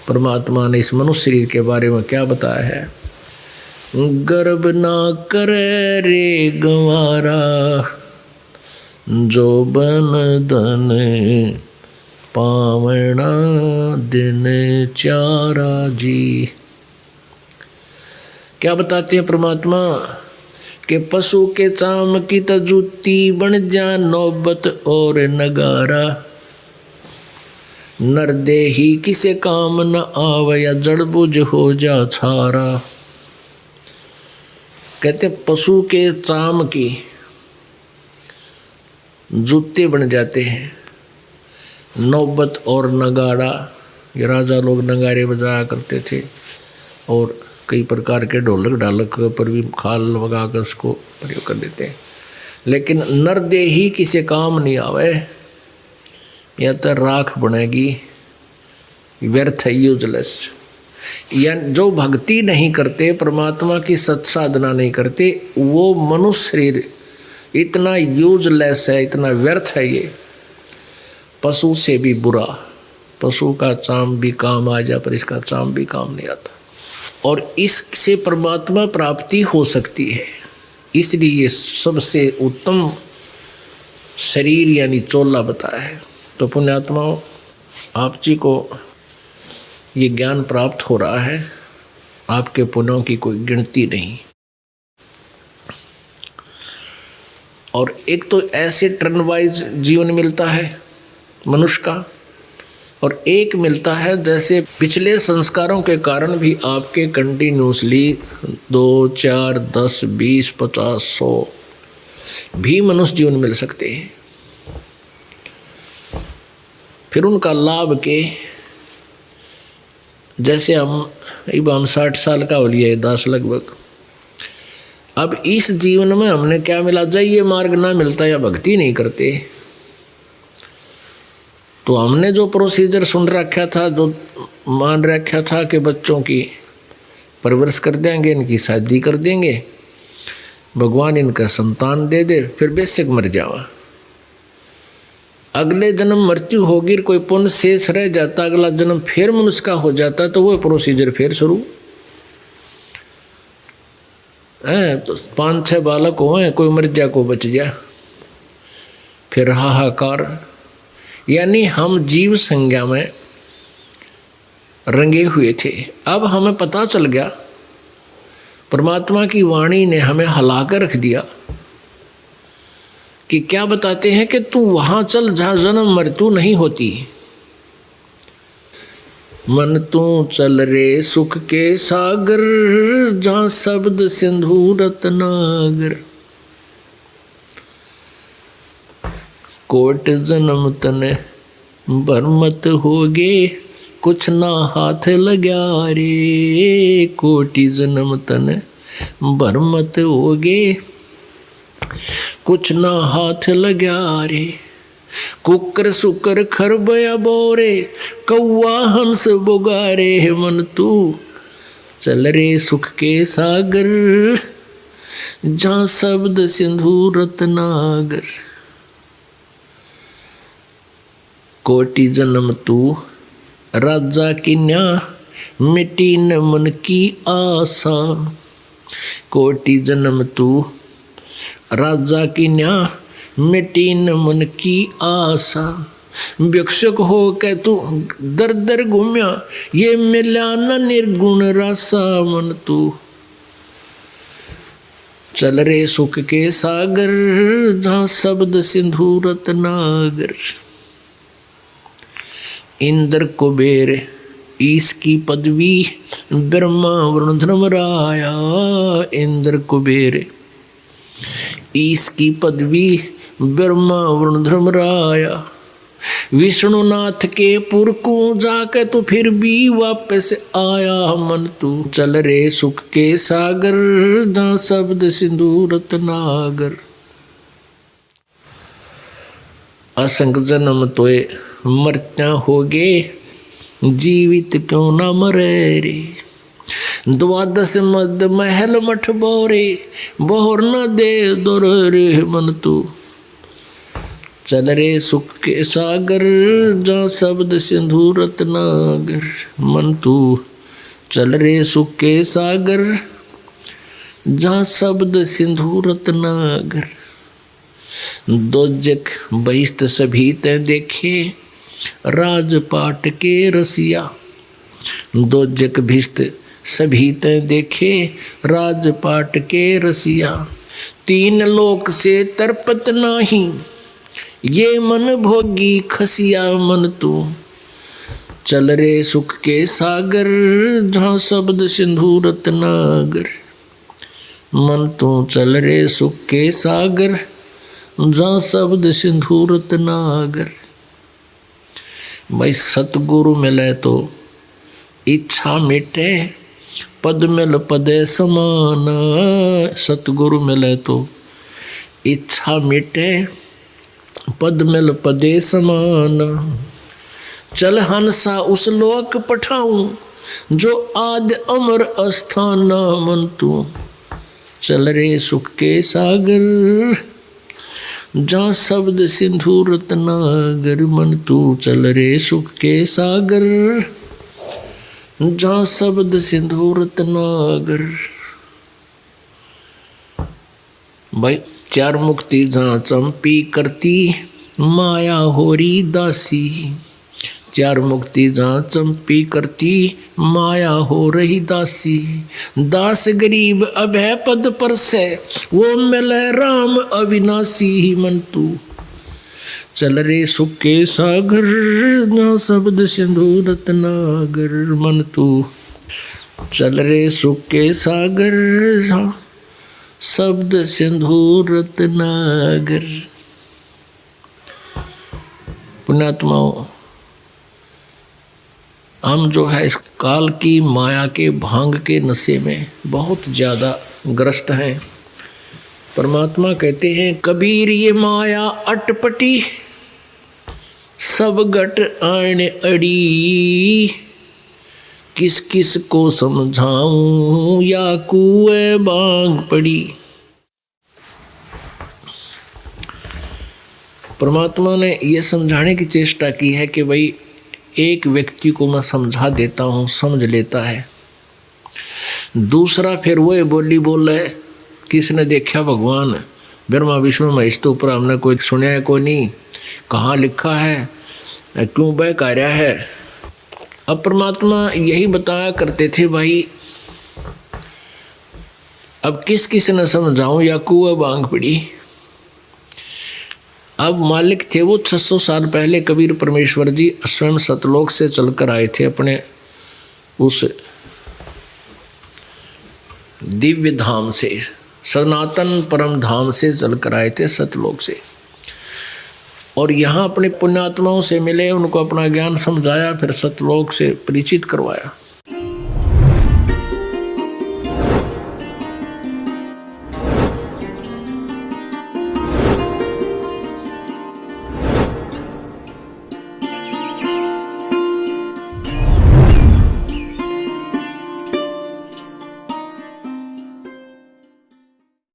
परमात्मा ने इस मनुष्य शरीर के बारे में क्या बताया है? गर्भ ना करे रे गंवारा, जो बन धन पावना दिन चारा जी। क्या बताते हैं परमात्मा कि पशु के चाम की तो जूती बन जा नौबत और नगारा, नर देही किसे काम न आवे या जड़ बुझ हो जा छारा। कहते पशु के चाम की जूते बन जाते हैं, नौबत और नगाड़ा, ये राजा लोग नगारे बजाया करते थे और कई प्रकार के ढोलक ढालक पर भी खाल लगा कर उसको प्रयोग कर देते हैं। लेकिन नर देही किसी काम नहीं आवे, या तो राख बनेगी, व्यर्थ है, यूजलेस। या जो भक्ति नहीं करते, परमात्मा की सत्साधना नहीं करते, वो मनुष्य शरीर इतना यूजलेस है, इतना व्यर्थ है, ये पशु से भी बुरा। पशु का चाम भी काम आ जाए पर इसका चाम भी काम नहीं आता, और इससे परमात्मा प्राप्ति हो सकती है। इसलिए ये सबसे उत्तम शरीर यानी चोला बताया है। तो पुण्यात्माओं, आप जी को ये ज्ञान प्राप्त हो रहा है, आपके पुण्यों की कोई गिनती नहीं। और एक तो ऐसे टर्न वाइज जीवन मिलता है मनुष्य का, और एक मिलता है जैसे पिछले संस्कारों के कारण भी आपके कंटिन्यूसली 2, 4, 10, 20, 50, 100 भी मनुष्य जीवन मिल सकते हैं। फिर उनका लाभ के जैसे हम 60 साल का हो लिया, 10 लगभग। अब इस जीवन में हमने क्या मिला? जब ये मार्ग ना मिलता या भक्ति नहीं करते तो हमने जो प्रोसीजर सुन रखा था, जो मान रखा था कि बच्चों की परवरिश कर देंगे, इनकी शादी कर देंगे, भगवान इनका संतान दे दे, फिर बेशक मर जावा, अगले जन्म मृत्यु होगी, कोई पुण्य शेष रह जाता, अगला जन्म फिर मनुष्य का हो जाता, तो वो प्रोसीजर फिर शुरू है। तो 5-6 बालक हुए, कोई मर जा, को बच जा, फिर हाहाकार। यानी हम जीव संज्ञा में रंगे हुए थे। अब हमें पता चल गया, परमात्मा की वाणी ने हमें हिला कर रख दिया कि क्या बताते हैं कि तू वहां चल जहां जन्म मृत्यु नहीं होती। मन तू चल रे सुख के सागर, जहां शब्द सिंधु रत्नागर। कोट जन्म तने बरमत होगे, कुछ ना हाथ लग्या रे। कोटि जन्म तने बरमत होगे, कुछ ना हाथ लग्या रे। कुकर सुकर खरबया बोरे, कौआ हंस बुगारे। मन तू चल रे सुख के सागर, जहाँ शब्द सिंधु रत्नागर। कोटि जन्म तू राजा की न्या, मिटी न मन की आशा। कोटि जन्म तू राजा की न्या, मिटी न मन की आशा। भिक्षुक हो के तू दर दर घूम्या, ये मिला न निर्गुण रासा। मन तू चल रे सुख के सागर, जहाँ शब्द सिंधु रत्नागर। इंद्र कुबेर ईश की पदवी, ब्रह्मा वरुण धर्मराया। इंद्र कुबेर ईश की पदवी, ब्रह्मा वरुण धर्मराया। विष्णुनाथ के पुर को जाके तो फिर भी वापस आया। मन तू चल रे सुख के सागर, जहाँ शब्द सिंधु रत्नागर। असंख्य जन्म तोए मरत्या होगे, जीवित क्यों न मरे रे। 12 मद महल मठ बोरे, बोहर न दे दोर रे। मन तू चल रे सुख के सागर जहाँ शब्द सिंधु रत्नागर। मन तू चल रे सुख के सागर जहाँ शब्द सिंधु रत्नागर। दोजक बहिष्ट सभी ते देखे राजपाट के रसिया। दोजक भिष्ट सभी ते देखे राजपाट के रसिया। तीन लोक से तरपत नाही ये मन भोगी खसिया। मन तू चल रे सुख के सागर जहाँ शब्द सिंधु रत्नागर। मन तू चल रे सुख के सागर जहाँ शब्द सिंधु रत्नागर। भाई सतगुरु मिले तो इच्छा मिटे पद मिल पदे समान। सतगुरु मिले तो इच्छा मिटे पद मिल पदे समान। चल हंसा उस लोक पठाऊं जो आद अमर अस्थान। मन तू चल रे सुख के सागर जहाँ शब्द सिंधु रत्नागर। मन तू चल रे सुख के सागर जहाँ शब्द सिंधु रत्नागर। भाई चार मुक्ति जहाँ चंपी करती माया होरी दासी। चार मुक्ति जहाँ चंपी करती माया हो रही दासी। दास गरीब अभय पद पर से वो मिले राम अविनाशी। मन तू चल रे सुख के सागर जहाँ शब्द सिंधु रत्नागर। मन तू चल रे सुख के सागर जहाँ शब्द सिंधु रत्नागर। पुण्यात्माओं, हम जो है इस काल की माया के भांग के नशे में बहुत ज़्यादा ग्रस्त हैं। परमात्मा कहते हैं कबीर ये माया अटपटी सब गट आने अड़ी। किस किस को समझाऊं या कुएं बांग पड़ी। परमात्मा ने यह समझाने की चेष्टा की है कि भाई एक व्यक्ति को मैं समझा देता हूँ, समझ लेता है, दूसरा फिर वो बोली बोल है किसने देखा भगवान ब्रह्मा विष्णु महेश तो ऊपर हमने कोई सुना है कोई नहीं, कहाँ लिखा है, क्यों वह कार्य है। अब परमात्मा यही बताया करते थे भाई अब किस किस ने समझाऊं या कुएं बांग पड़ी। अब मालिक थे वो 600 साल पहले कबीर परमेश्वर जी स्वयं सतलोक से चलकर आए थे अपने उस दिव्य धाम से, सनातन परम धाम से चलकर आए थे सतलोक से। और यहाँ अपने पुण्यात्माओं से मिले, उनको अपना ज्ञान समझाया, फिर सतलोक से परिचित करवाया।